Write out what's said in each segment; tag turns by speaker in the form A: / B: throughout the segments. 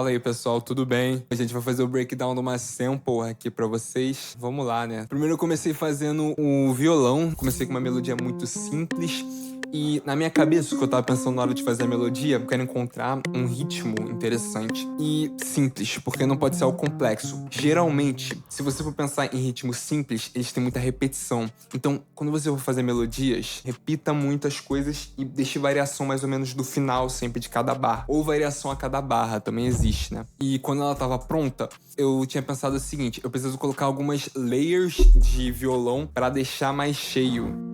A: Fala aí, pessoal, tudo bem? A gente vai fazer o breakdown de uma sample aqui pra vocês. Vamos lá, né? Primeiro eu comecei fazendo o violão. Comecei com uma melodia muito simples. E na minha cabeça, o que eu tava pensando na hora de fazer a melodia, eu quero encontrar um ritmo interessante e simples, porque não pode ser algo complexo. Geralmente, se você for pensar em ritmos simples, eles têm muita repetição. Então, quando você for fazer melodias, repita muitas coisas e deixe variação mais ou menos do final sempre de cada barra. Ou variação a cada barra, também existe, né? E quando ela tava pronta, eu tinha pensado o seguinte, eu preciso colocar algumas layers de violão para deixar mais cheio.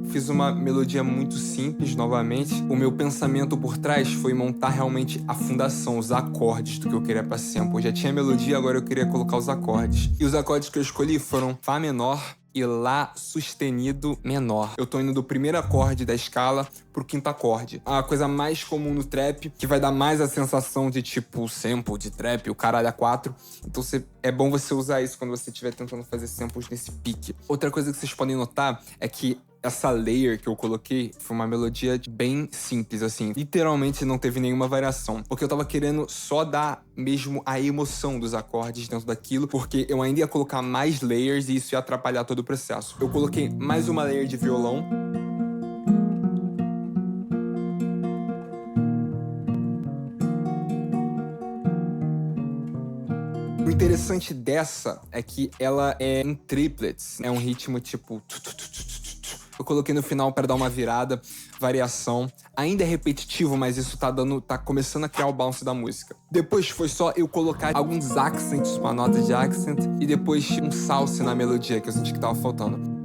A: Fiz uma melodia muito simples, novamente. O meu pensamento por trás foi montar realmente a fundação, os acordes do que eu queria pra sample. Eu já tinha a melodia, agora eu queria colocar os acordes. E os acordes que eu escolhi foram Fá menor e Lá sustenido menor. Eu tô indo do primeiro acorde da escala pro quinto acorde. A coisa mais comum no trap, que vai dar mais a sensação de tipo sample de trap, o caralho a 4. Então é bom você usar isso quando você estiver tentando fazer samples nesse pique. Outra coisa que vocês podem notar é que essa layer que eu coloquei foi uma melodia bem simples, assim. Literalmente não teve nenhuma variação. Porque eu tava querendo só dar mesmo a emoção dos acordes dentro daquilo, porque eu ainda ia colocar mais layers e isso ia atrapalhar todo o processo. Eu coloquei mais uma layer de violão. O interessante dessa é que ela é em triplets. É um ritmo tipo... Eu coloquei no final para dar uma virada, variação. Ainda é repetitivo, mas isso tá começando a criar o bounce da música. Depois foi só eu colocar alguns accents, uma nota de accent, e depois um salse na melodia, que eu senti que tava faltando.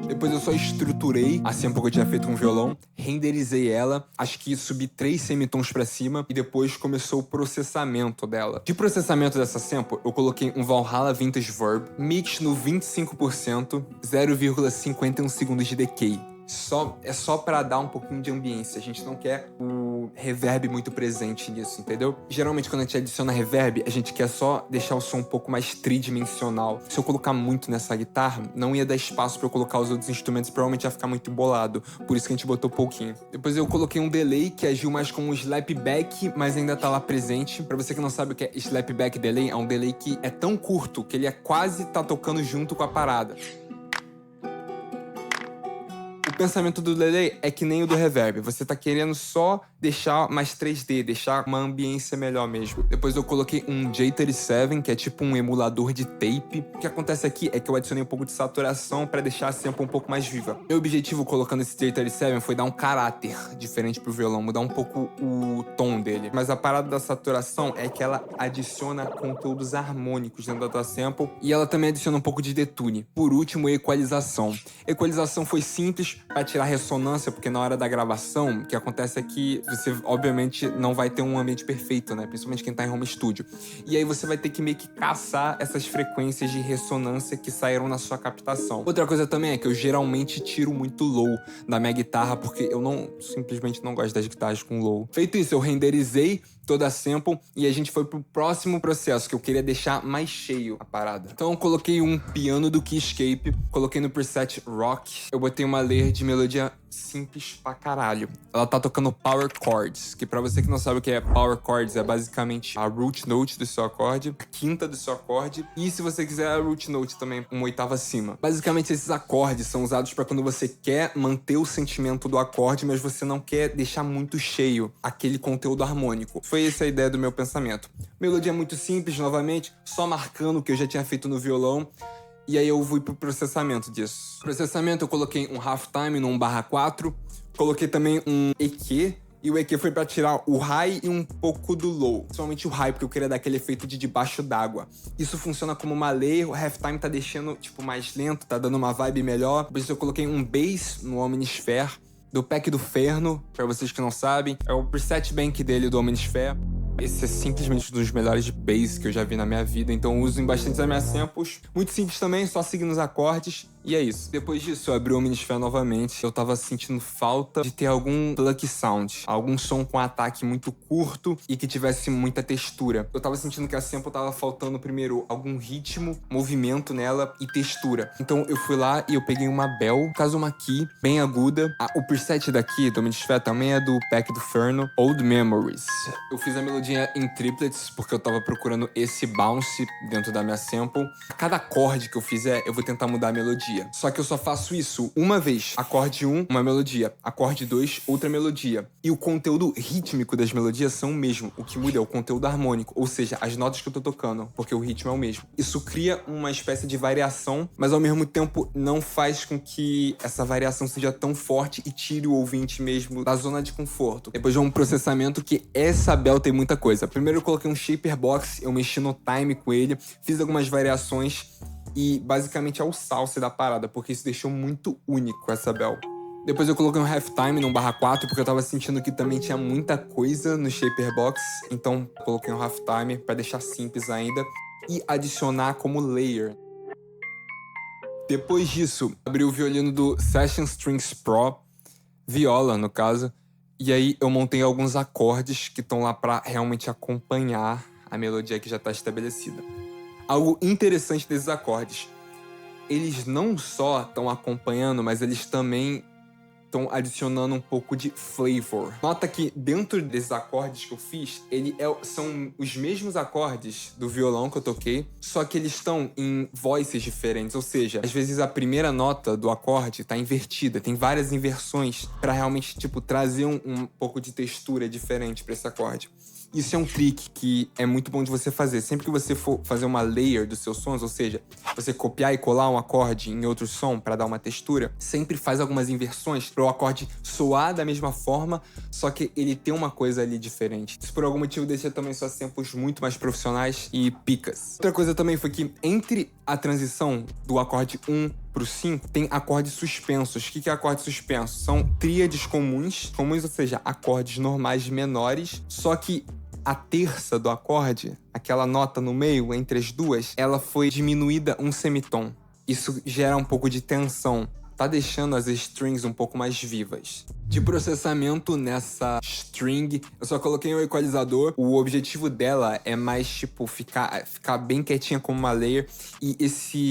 A: Depois eu só estruturei a sample que eu tinha feito com o violão, renderizei ela, acho que subi 3 semitons pra cima e depois começou o processamento dela. De processamento dessa sample, eu coloquei um Valhalla Vintage Verb, mix no 25%, 0,51 segundos de decay. É só pra dar um pouquinho de ambiência, a gente não quer o reverb muito presente nisso, entendeu? Geralmente quando a gente adiciona reverb, a gente quer só deixar o som um pouco mais tridimensional. Se eu colocar muito nessa guitarra, não ia dar espaço pra eu colocar os outros instrumentos, provavelmente ia ficar muito embolado, por isso que a gente botou pouquinho. Depois eu coloquei um delay que agiu mais como um slapback, mas ainda tá lá presente. Pra você que não sabe o que é slapback delay, é um delay que é tão curto que ele quase tá tocando junto com a parada. O pensamento do delay é que nem o do reverb. Você tá querendo só deixar mais 3D, deixar uma ambiência melhor mesmo. Depois eu coloquei um J37, que é tipo um emulador de tape. O que acontece aqui é que eu adicionei um pouco de saturação pra deixar a sample um pouco mais viva. Meu objetivo colocando esse J37 foi dar um caráter diferente pro violão, mudar um pouco o tom dele. Mas a parada da saturação é que ela adiciona conteúdos harmônicos dentro da tua sample e ela também adiciona um pouco de detune. Por último, equalização. Equalização foi simples, para tirar ressonância, porque na hora da gravação, o que acontece é que você, obviamente, não vai ter um ambiente perfeito, né? Principalmente quem tá em home studio. E aí você vai ter que meio que caçar essas frequências de ressonância que saíram na sua captação. Outra coisa também é que eu geralmente tiro muito low da minha guitarra, porque eu simplesmente não gosto das guitarras com low. Feito isso, eu renderizei toda a sample e a gente foi pro próximo processo, que eu queria deixar mais cheio a parada. Então eu coloquei um piano do Keyscape, coloquei no preset Rock, eu botei uma layer de melodia simples pra caralho. Ela tá tocando power chords, que pra você que não sabe o que é power chords, é basicamente a root note do seu acorde, a quinta do seu acorde, e se você quiser a root note também, uma oitava acima. Basicamente esses acordes são usados pra quando você quer manter o sentimento do acorde, mas você não quer deixar muito cheio aquele conteúdo harmônico. Foi essa a ideia do meu pensamento. Melodia muito simples, novamente, só marcando o que eu já tinha feito no violão. E aí eu fui pro processamento disso. Processamento eu coloquei um halftime no 1/4. Coloquei também um EQ. E o EQ foi pra tirar o high e um pouco do low. Principalmente o high, porque eu queria dar aquele efeito de debaixo d'água. Isso funciona como uma layer. O halftime tá deixando, tipo, mais lento. Tá dando uma vibe melhor. Por isso eu coloquei um bass no Omnisphere. Do Pack do Ferno, pra vocês que não sabem. É o preset bank dele do Omnisphere. Esse é simplesmente um dos melhores bass que eu já vi na minha vida, então eu uso em bastante das minhas samples. Muito simples também, só seguindo os acordes E é isso. Depois disso, eu abri o Omnisphere novamente. Eu tava sentindo falta de ter algum pluck sound. Algum som com ataque muito curto e que tivesse muita textura. Eu tava sentindo que a sample tava faltando primeiro algum ritmo, movimento nela e textura. Então eu fui lá e eu peguei uma bell, caso uma key, bem aguda. O preset daqui do Omnisphere também é do pack do Ferno, Old Memories. Eu fiz a melodia em triplets porque eu tava procurando esse bounce dentro da minha sample. A cada acorde que eu fizer, eu vou tentar mudar a melodia. Só que eu só faço isso uma vez. Acorde 1, uma melodia. Acorde 2, outra melodia. E o conteúdo rítmico das melodias são o mesmo. O que muda é o conteúdo harmônico, ou seja, as notas que eu tô tocando, porque o ritmo é o mesmo. Isso cria uma espécie de variação, mas ao mesmo tempo não faz com que essa variação seja tão forte e tire o ouvinte mesmo da zona de conforto. Depois de um processamento que essa bell tem muita coisa. Primeiro eu coloquei um shaper box, eu mexi no time com ele, fiz algumas variações e basicamente é o salsa da parada, porque isso deixou muito único essa bell. Depois eu coloquei um halftime num /4, porque eu tava sentindo que também tinha muita coisa no shaper box, então coloquei um halftime pra deixar simples ainda e adicionar como layer. Depois disso, abri o violino do Session Strings Pro, viola no caso, e aí eu montei alguns acordes que estão lá pra realmente acompanhar a melodia que já tá estabelecida. Algo interessante desses acordes, eles não só estão acompanhando, mas eles também estão adicionando um pouco de flavor. Nota que dentro desses acordes que eu fiz, são os mesmos acordes do violão que eu toquei, só que eles estão em voices diferentes, ou seja, às vezes a primeira nota do acorde está invertida, tem várias inversões para realmente trazer um pouco de textura diferente para esse acorde. Isso é um trick que é muito bom de você fazer. Sempre que você for fazer uma layer dos seus sons, ou seja, você copiar e colar um acorde em outro som para dar uma textura, sempre faz algumas inversões para o acorde soar da mesma forma, só que ele tem uma coisa ali diferente. Isso por algum motivo deixa também suas samples muito mais profissionais e picas. Outra coisa também foi que entre a transição do acorde 1 pro 5, tem acordes suspensos. O que é acorde suspenso? São tríades comuns, ou seja, acordes normais menores, só que a terça do acorde, aquela nota no meio, entre as duas, ela foi diminuída um semitom. Isso gera um pouco de tensão, tá deixando as strings um pouco mais vivas. De processamento nessa string, eu só coloquei um equalizador. O objetivo dela é mais, ficar bem quietinha como uma layer. E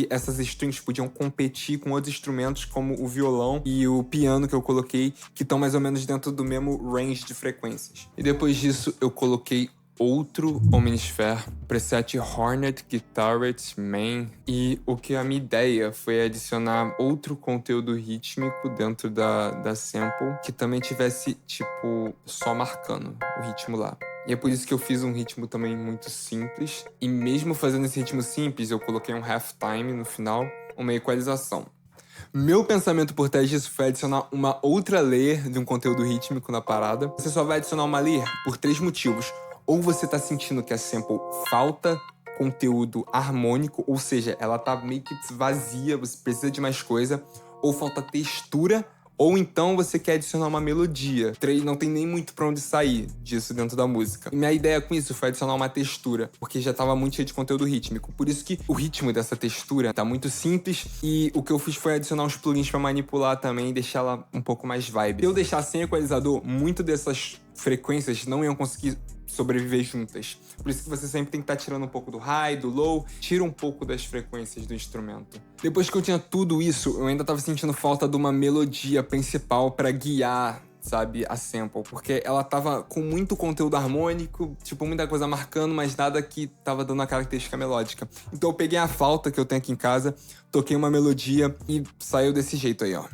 A: essas strings podiam competir com outros instrumentos, como o violão e o piano que eu coloquei, que estão mais ou menos dentro do mesmo range de frequências. E depois disso, eu coloquei outro Omnisphere, preset Hornet Guitarist Main, e o que a minha ideia foi adicionar outro conteúdo rítmico dentro da sample que também tivesse, só marcando o ritmo lá. E é por isso que eu fiz um ritmo também muito simples, e mesmo fazendo esse ritmo simples, eu coloquei um halftime no final, uma equalização. Meu pensamento por trás disso foi adicionar uma outra layer de um conteúdo rítmico na parada. Você só vai adicionar uma layer por 3 motivos. Ou você tá sentindo que a sample falta conteúdo harmônico, ou seja, ela tá meio que vazia, você precisa de mais coisa, ou falta textura, ou então você quer adicionar uma melodia. Não tem nem muito pra onde sair disso dentro da música. E minha ideia com isso foi adicionar uma textura, porque já tava muito cheio de conteúdo rítmico. Por isso que o ritmo dessa textura tá muito simples, e o que eu fiz foi adicionar uns plugins pra manipular também e deixar ela um pouco mais vibe. Se eu deixar sem equalizador, muito dessas frequências não iam conseguir sobreviver juntas. Por isso que você sempre tem que estar tirando um pouco do high, do low, tira um pouco das frequências do instrumento. Depois que eu tinha tudo isso, eu ainda tava sentindo falta de uma melodia principal pra guiar, sabe, a sample, porque ela tava com muito conteúdo harmônico, muita coisa marcando, mas nada que tava dando a característica melódica. Então eu peguei a flauta que eu tenho aqui em casa, toquei uma melodia e saiu desse jeito aí, ó.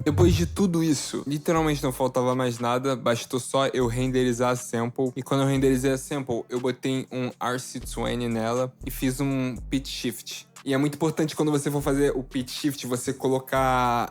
A: Depois de tudo isso, literalmente não faltava mais nada, bastou só eu renderizar a sample. E quando eu renderizei a sample, eu botei um RC20 nela e fiz um pitch shift. E é muito importante quando você for fazer o pitch shift, você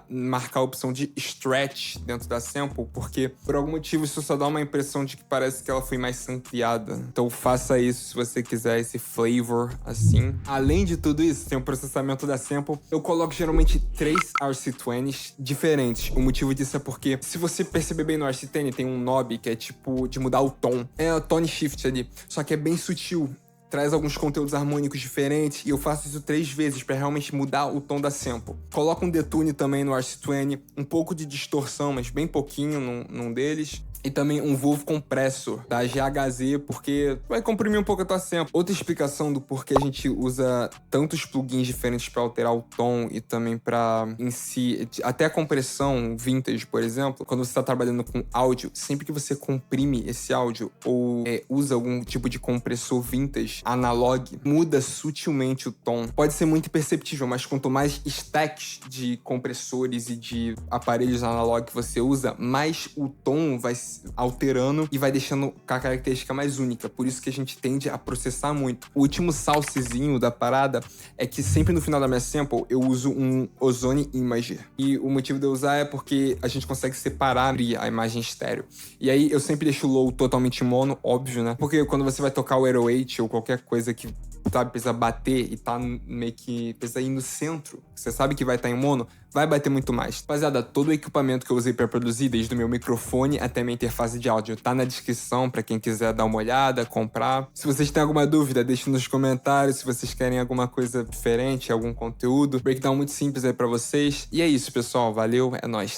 A: marcar a opção de stretch dentro da sample, porque por algum motivo isso só dá uma impressão de que parece que ela foi mais sampleada. Então faça isso se você quiser esse flavor assim. Além de tudo isso, tem o processamento da sample. Eu coloco geralmente 3 RC20s diferentes. O motivo disso é porque, se você perceber bem no RC20, tem um knob que é tipo de mudar o tom. É o tone shift ali, só que é bem sutil. Traz alguns conteúdos harmônicos diferentes e eu faço isso 3 vezes para realmente mudar o tom da sample. Coloco um detune também no RC20, um pouco de distorção, mas bem pouquinho num deles. E também um Volvo Compressor da GHZ, porque vai comprimir um pouco a tua sample. Outra explicação do porquê a gente usa tantos plugins diferentes para alterar o tom e também para, em si, até a compressão vintage, por exemplo, quando você está trabalhando com áudio, sempre que você comprime esse áudio ou usa algum tipo de compressor vintage analog, muda sutilmente o tom. Pode ser muito imperceptível, mas quanto mais stacks de compressores e de aparelhos analog que você usa, mais o tom vai alterando e vai deixando a característica mais única. Por isso que a gente tende a processar muito. O último salsezinho da parada é que sempre no final da minha sample eu uso um Ozone Imager. E o motivo de eu usar é porque a gente consegue separar a imagem estéreo. E aí eu sempre deixo o low totalmente mono, óbvio, né? Porque quando você vai tocar o 808 ou qualquer coisa que, sabe, precisa bater e tá meio que precisa ir no centro, você sabe que vai estar em mono, vai bater muito mais. Rapaziada, todo o equipamento que eu usei para produzir, desde o meu microfone até minha interface de áudio, tá na descrição para quem quiser dar uma olhada, comprar. Se vocês têm alguma dúvida, deixem nos comentários. Se vocês querem alguma coisa diferente, algum conteúdo, breakdown muito simples aí para vocês. E é isso, pessoal. Valeu, é nóis.